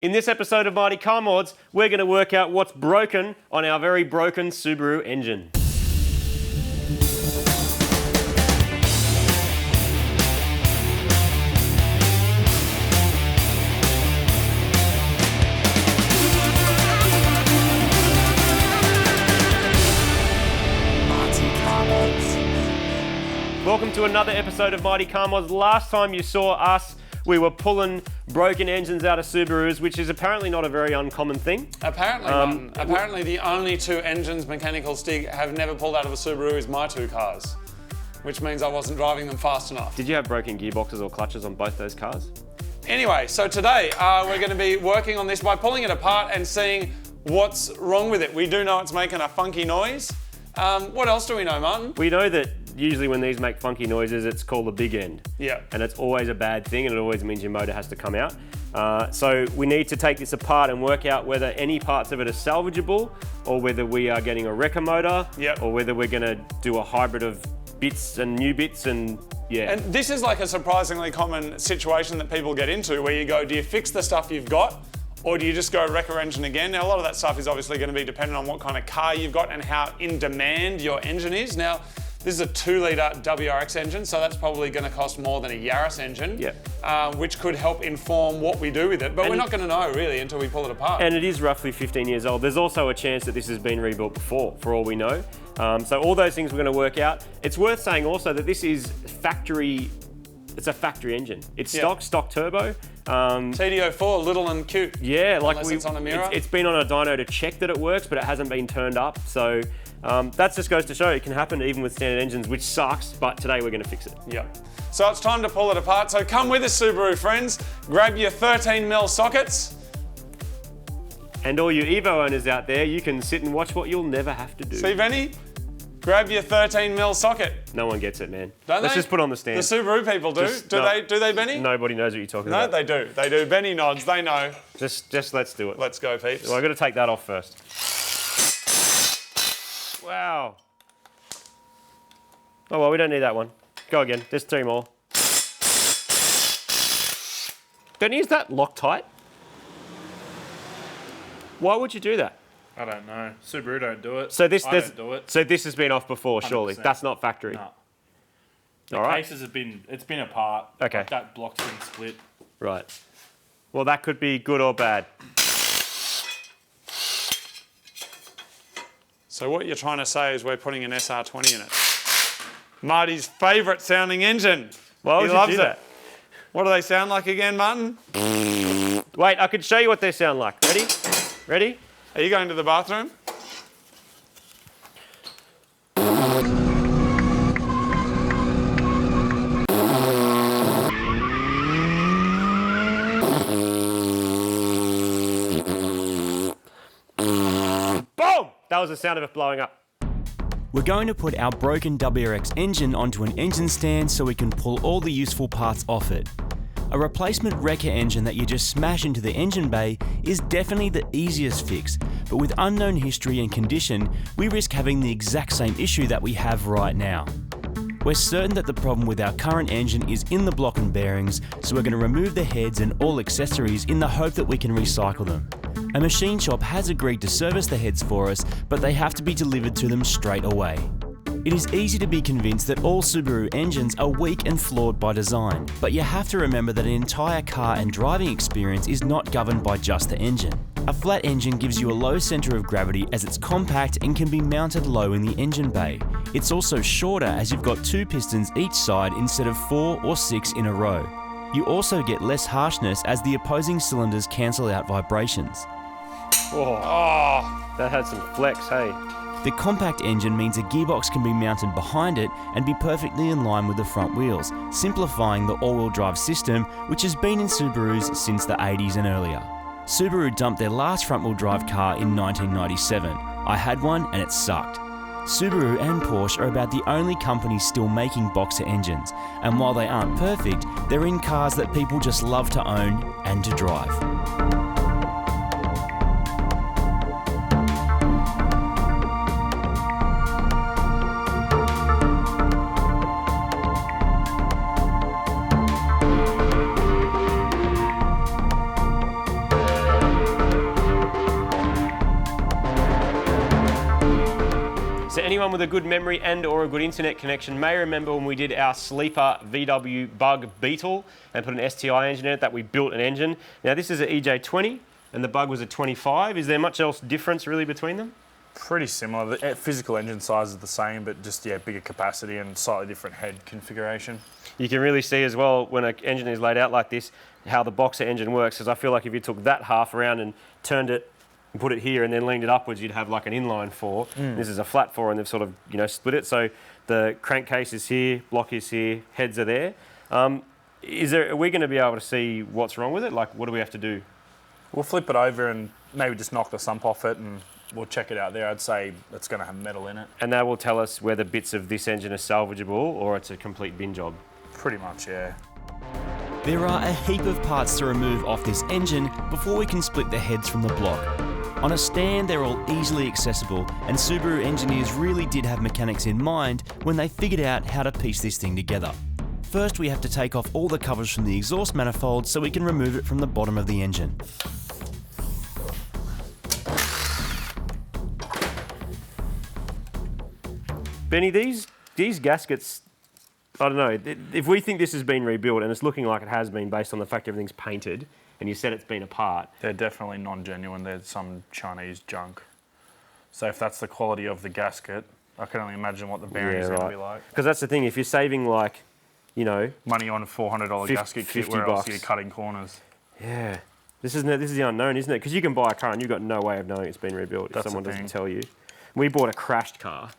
In this episode of Marty Car Mods, we're going to work out what's broken on our very broken Subaru engine. Welcome to another episode of Mighty Car Mods. Last time you saw us, we were pulling broken engines out of Subarus, which is apparently not a very uncommon thing. Apparently the only two engines mechanical Stig have never pulled out of a Subaru is my two cars, which means I wasn't driving them fast enough. Did you have broken gearboxes or clutches on both those cars? Anyway, so today we're going to be working on this by pulling it apart and seeing what's wrong with it. We do know it's making a funky noise. What else do we know, Martin? We know that usually when these make funky noises, it's called a big end. Yeah. And it's always a bad thing, and it always means your motor has to come out. So we need to take this apart and work out whether any parts of it are salvageable, or whether we are getting a wrecker motor, or whether we're going to do a hybrid of bits and new bits, and yeah. And this is like a surprisingly common situation that people get into, where you go, do you fix the stuff you've got, or do you just go wrecker engine again? Now, a lot of that stuff is obviously going to be dependent on what kind of car you've got and how in demand your engine is. Now, this is a 2-litre WRX engine, so that's probably going to cost more than a Yaris engine, which could help inform what we do with it. But we're not going to know, really, until we pull it apart. And it is roughly 15 years old. There's also a chance that this has been rebuilt before, for all we know. So all those things we're going to work out. It's worth saying also that this is it's a factory engine. It's stock turbo. TD04, little and cute. Yeah, like it's on a mirror. It's been on a dyno to check that it works, but it hasn't been turned up. So that just goes to show it can happen even with standard engines, which sucks, but today we're going to fix it. Yeah. So it's time to pull it apart. So come with us, Subaru friends. Grab your 13mm sockets. And all you Evo owners out there, you can sit and watch what you'll never have to do. See, Benny? Grab your 13mm socket. No one gets it, man. Don't Let's they? just put it on the stand. The Subaru people do. Do they, Benny? Nobody knows what you're talking No, about. they do. They do. Benny nods. They know. Just let's do it. Let's go, peeps. Well, I've got to take that off first. Wow. Oh, well, we don't need that one. Go again. There's 3 more. Benny, is that Loctite? Why would you do that? I don't know. Subaru don't do it. So I don't do it. So this has been off before, surely. 100%. That's not factory. No. The All right. cases have been, it's been apart. Okay. Like that block's been split. Right. Well, that could be good or bad. So what you're trying to say is we're putting an SR20 in it. Marty's favourite sounding engine. Why would He you loves do that? What do they sound like again, Martin? Wait, I could show you what they sound like. Ready? Ready? Are you going to the bathroom? Boom! That was the sound of it blowing up. We're going to put our broken WRX engine onto an engine stand so we can pull all the useful parts off it. A replacement wrecker engine that you just smash into the engine bay is definitely the easiest fix, but with unknown history and condition, we risk having the exact same issue that we have right now. We're certain that the problem with our current engine is in the block and bearings, so we're going to remove the heads and all accessories in the hope that we can recycle them. A machine shop has agreed to service the heads for us, but they have to be delivered to them straight away. It is easy to be convinced that all Subaru engines are weak and flawed by design, but you have to remember that an entire car and driving experience is not governed by just the engine. A flat engine gives you a low centre of gravity as it's compact and can be mounted low in the engine bay. It's also shorter as you've got 2 pistons each side instead of 4 or 6 in a row. You also get less harshness as the opposing cylinders cancel out vibrations. Oh, that had some flex, hey. The compact engine means a gearbox can be mounted behind it and be perfectly in line with the front wheels, simplifying the all-wheel drive system which has been in Subarus since the 80s and earlier. Subaru dumped their last front-wheel drive car in 1997. I had one and it sucked. Subaru and Porsche are about the only companies still making boxer engines, and while they aren't perfect, they're in cars that people just love to own and to drive. anyone with a good memory and or a good internet connection may remember when we did our sleeper VW Bug Beetle and put an STI engine in it, that we built an engine. Now this is an EJ20 and the Bug was a 25. Is there much else difference really between them? Pretty similar. The physical engine size is the same, but just, yeah, bigger capacity and slightly different head configuration. You can really see as well when an engine is laid out like this, how the boxer engine works, because I feel like if you took that half around and turned it and put it here and then leaned it upwards, you'd have like an inline 4. This is a flat 4 and they've sort of, split it. So the crankcase is here, block is here, heads are there. Are we going to be able to see what's wrong with it? Like, what do we have to do? We'll flip it over and maybe just knock the sump off it and we'll check it out there. I'd say it's going to have metal in it. And that will tell us whether bits of this engine are salvageable or it's a complete bin job. Pretty much, yeah. There are a heap of parts to remove off this engine before we can split the heads from the block. On a stand, they're all easily accessible, and Subaru engineers really did have mechanics in mind when they figured out how to piece this thing together. First, we have to take off all the covers from the exhaust manifold so we can remove it from the bottom of the engine. Benny, these gaskets, I don't know, if we think this has been rebuilt, and it's looking like it has been based on the fact everything's painted, and you said it's been apart. They're definitely non-genuine. They're some Chinese junk. So if that's the quality of the gasket, I can only imagine what the bearing's going to be like. Because that's the thing, if you're saving like, money on a $400 gasket kit, where else are you cutting corners? Yeah. This is the unknown, isn't it? Because you can buy a car and you've got no way of knowing it's been rebuilt if someone doesn't tell you. We bought a crashed car.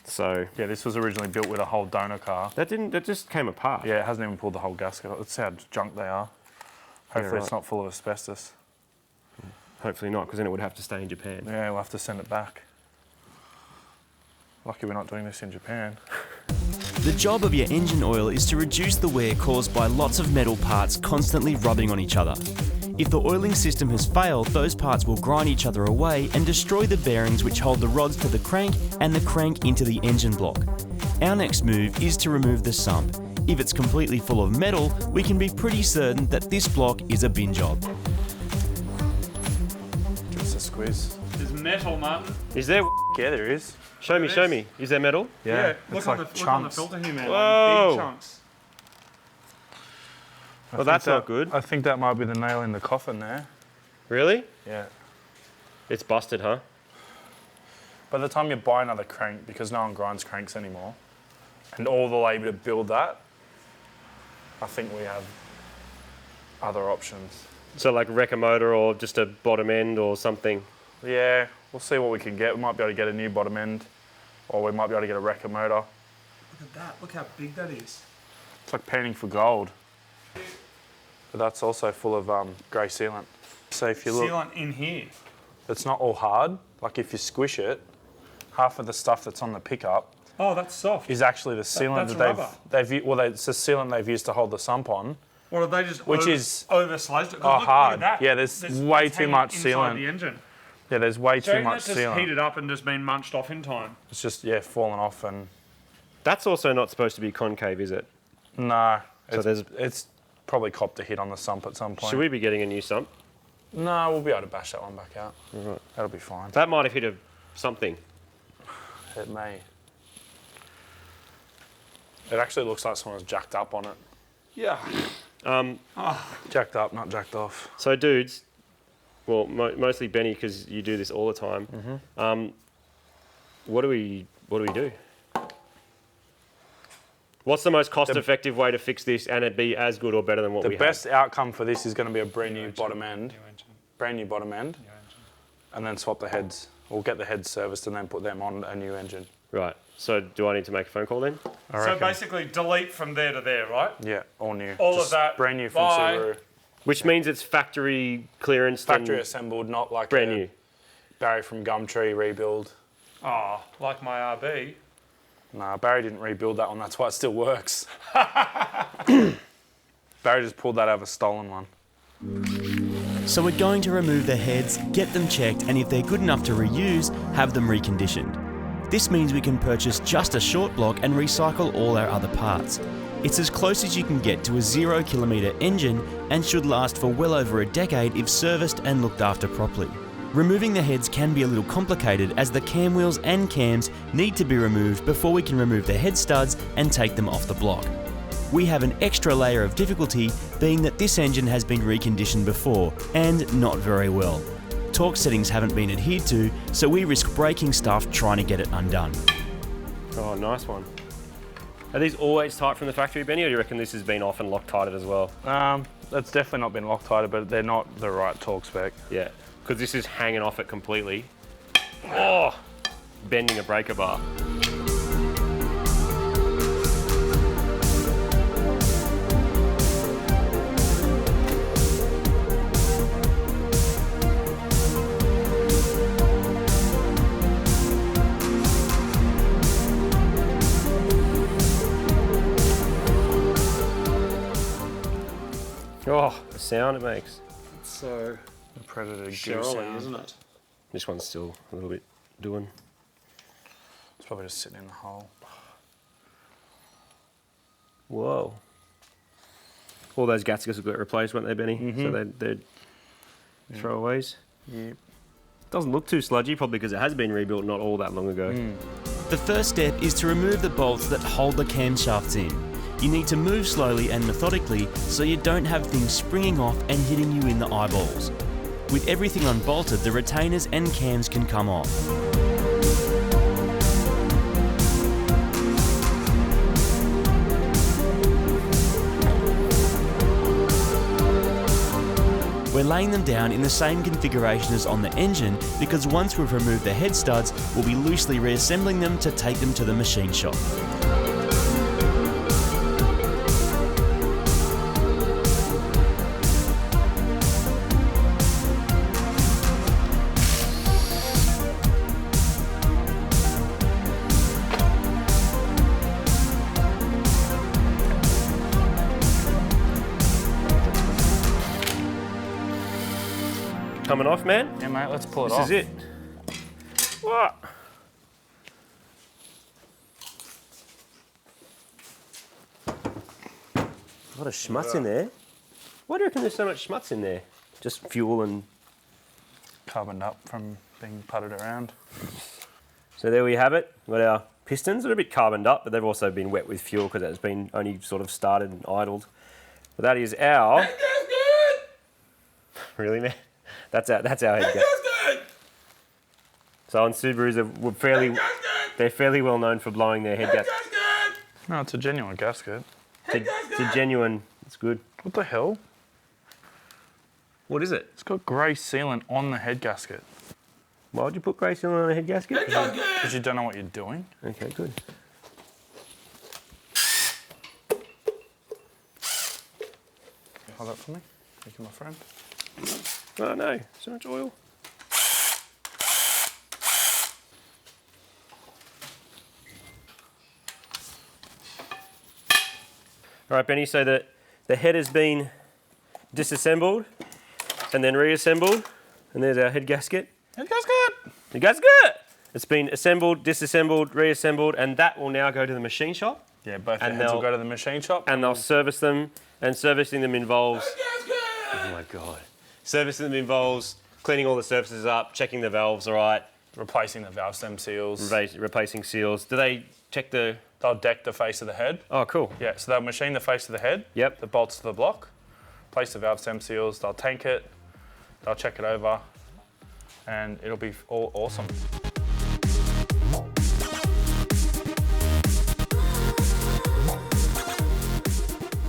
So yeah, this was originally built with a whole donor car. That just came apart. Yeah, it hasn't even pulled the whole gasket off. That's how junk they are. Hopefully it's not full of asbestos. Hopefully not, because then it would have to stay in Japan. Yeah, we'll have to send it back. Lucky we're not doing this in Japan. The job of your engine oil is to reduce the wear caused by lots of metal parts constantly rubbing on each other. If the oiling system has failed, those parts will grind each other away and destroy the bearings which hold the rods to the crank and the crank into the engine block. Our next move is to remove the sump. If it's completely full of metal, we can be pretty certain that this block is a bin job. Give us a squeeze. There's metal, Martin. Is there? Yeah, there is. Show me. Is there metal? Yeah, look on the filter here, man. Whoa. Big chunks. Well, that's not good. I think that might be the nail in the coffin there. Really? Yeah. It's busted, huh? By the time you buy another crank, because no one grinds cranks anymore, and all the labour to build that, I think we have other options. So like wreck a motor or just a bottom end or something? Yeah, we'll see what we can get. We might be able to get a new bottom end, or we might be able to get a wrecker motor. Look at that. Look how big that is. It's like painting for gold. But that's also full of grey sealant. So if you look, Sealant in here. it's not all hard. Like if you squish it, half of the stuff that's on the pickup Oh, that's soft. is actually the sealant that's it's the sealant they've used to hold the sump on. Or have they just overslazed it? Oh, hard. Look at that. Yeah, there's way too much inside sealant. the engine. Yeah, there's way So too much that's just sealant. heated up and just been munched off in time. It's just falling off and That's also not supposed to be concave, is it? no. So It's probably copped a hit on the sump at some point. Should we be getting a new sump? No, we'll be able to bash that one back out. Right. That'll be fine. That might have hit something. It may. It actually looks like someone's jacked up on it. Yeah. Jacked up, not jacked off. So dudes, well, mostly Benny, because you do this all the time. What do we do? What's the most cost-effective way to fix this and it be as good or better than what we have? The best outcome for this is going to be a brand new bottom end. Brand new bottom end. And then swap the heads. We'll get the heads serviced and then put them on a new engine. Right. So do I need to make a phone call then? So basically delete from there to there, right? Yeah, all new. All Just of that. Brand new from Bye. Subaru. Which means it's factory clearance. Factory assembled, not like brand new. Barry from Gumtree rebuild. Oh, like my RB. Nah, Barry didn't rebuild that one. That's why it still works. Barry just pulled that out of a stolen one. So we're going to remove the heads, get them checked, and if they're good enough to reuse, have them reconditioned. This means we can purchase just a short block and recycle all our other parts. It's as close as you can get to a 0-kilometre engine and should last for well over a decade if serviced and looked after properly. Removing the heads can be a little complicated as the cam wheels and cams need to be removed before we can remove the head studs and take them off the block. We have an extra layer of difficulty being that this engine has been reconditioned before, and not very well. Torque settings haven't been adhered to, so we risk breaking stuff trying to get it undone. Oh, nice one. Are these always tight from the factory, Benny, or do you reckon this has been off and Loctited as well? That's definitely not been Loctited, but they're not the right torque spec. Yeah, because this is hanging off it completely. Oh, bending a breaker bar. Oh, the sound it makes. It's so The Predator goose Shirley, sound. isn't it? This one's still a little bit doing. It's probably just sitting in the hole. Whoa. All those gaskets have got replaced, weren't they, Benny? So they're throwaways. Yep. Doesn't look too sludgy, probably because it has been rebuilt not all that long ago. The first step is to remove the bolts that hold the camshafts in. You need to move slowly and methodically so you don't have things springing off and hitting you in the eyeballs. With everything unbolted, the retainers and cams can come off. We're laying them down in the same configuration as on the engine because once we've removed the head studs, we'll be loosely reassembling them to take them to the machine shop. Coming off, man. Yeah, mate, let's pull it This off. is it. What? A lot of schmutz in there. Why do you reckon there's so much schmutz in there? Just fuel and... Carboned up from being putted around. So there we have it. We've got our pistons. They're a bit carboned up, but they've also been wet with fuel because it's been only sort of started and idled. But that is our... Really, man? That's our head gasket. So on Subarus, they're fairly well known for blowing their head gasket. No, it's a genuine gasket. It's a genuine, it's good. What the hell? What is it? It's got grey sealant on the head gasket. Why would you put grey sealant on a head gasket? Because you don't know what you're doing. Okay, good. Hold that for me. Thank you, my friend. Oh no, so much oil. All right, Benny, so the head has been disassembled and then reassembled, and there's our head gasket. Head gasket! Head gasket! It's been assembled, disassembled, reassembled, and that will now go to the machine shop. Yeah, both the And heads will they'll- go to the machine shop. And they'll service them, and servicing them involves... Oh my God. Servicing them involves cleaning all the surfaces up, checking the valves all right, Replacing the valve stem seals. replacing seals. Do they check the... They'll deck the face of the head. Oh, cool. Yeah, so they'll machine the face of the head. Yep. The bolts to the block. Place the valve stem seals. They'll tank it. They'll check it over. And it'll be all awesome.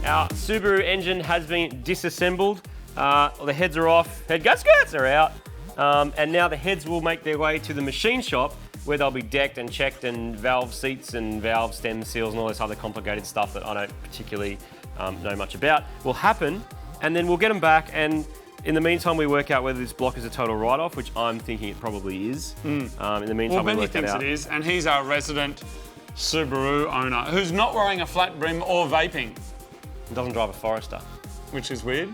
Our Subaru engine has been disassembled. The heads are off, head gaskets are out. And now the heads will make their way to the machine shop where they'll be decked and checked, and valve seats and valve stem seals and all this other complicated stuff that I don't particularly know much about will happen. And then we'll get them back, and in the meantime we work out whether this block is a total write-off, which I'm thinking it probably is. In the meantime Well, we Benny work that thinks out. it is, and he's our resident Subaru owner who's not wearing a flat brim or vaping, It doesn't drive a Forester. which is weird.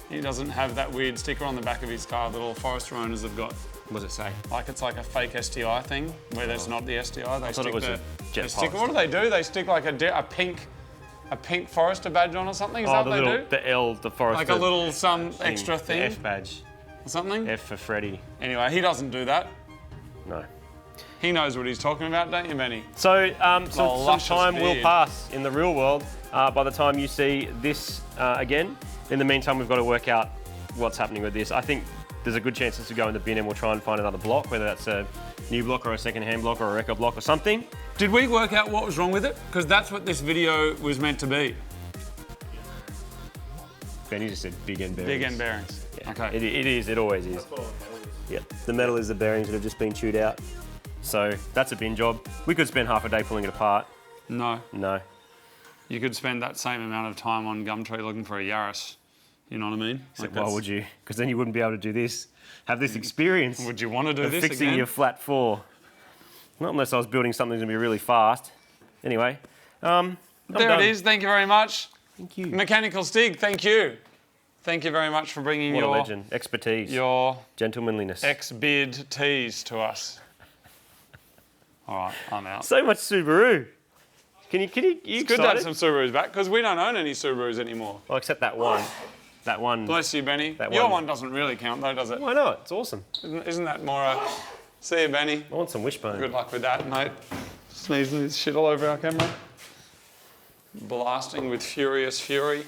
He doesn't have that weird sticker on the back of his car that all Forester owners have got. What does it say? Like it's like a fake STI thing where there's not the STI. They thought it was a jet they stick. pilot What do they do? They stick like a pink Forester badge on or something. Is that what they do? The L, the Forester. Like a little some extra thing. The F badge. or something? F for Freddy. Anyway, he doesn't do that. No. He knows what he's talking about, don't you, Benny? So some luscious time will beard. pass in the real world by the time you see this again. In the meantime, we've got to work out what's happening with this. I think there's a good chance this will go in the bin and we'll try and find another block, whether that's a new block or a second-hand block or a wrecker block or something. Did we work out what was wrong with it? Because that's what this video was meant to be. Benny just said big end bearings. Big end bearings. Yeah. Okay. It is, it always is. Yep, the metal is the bearings that have just been chewed out. So that's a bin job. We could spend half a day pulling it apart. No. No. You could spend that same amount of time on Gumtree looking for a Yaris. You know what I mean? Like why would you? Because then you wouldn't be able to do this. Have this experience. Would you want to do of this fixing again? your flat 4. Not unless I was building something that's going to be really fast. Anyway. There done. it is. Thank you very much. Thank you. Mechanical Stig, thank you. Thank you very much for bringing What a your legend. Expertise. your Gentlemanliness. ex-bid teas to us. All right, I'm out. So much Subaru. Can you It's good to have some Subarus back because we don't own any Subarus anymore. Well, except that one. That one. Bless you, Benny. That Your one- one doesn't really count though, does it? Why not? It's awesome. Isn't that more a... See you, Benny. I want some wishbone. Good luck with that, mate. Sneezing this shit all over our camera. Blasting with furious fury.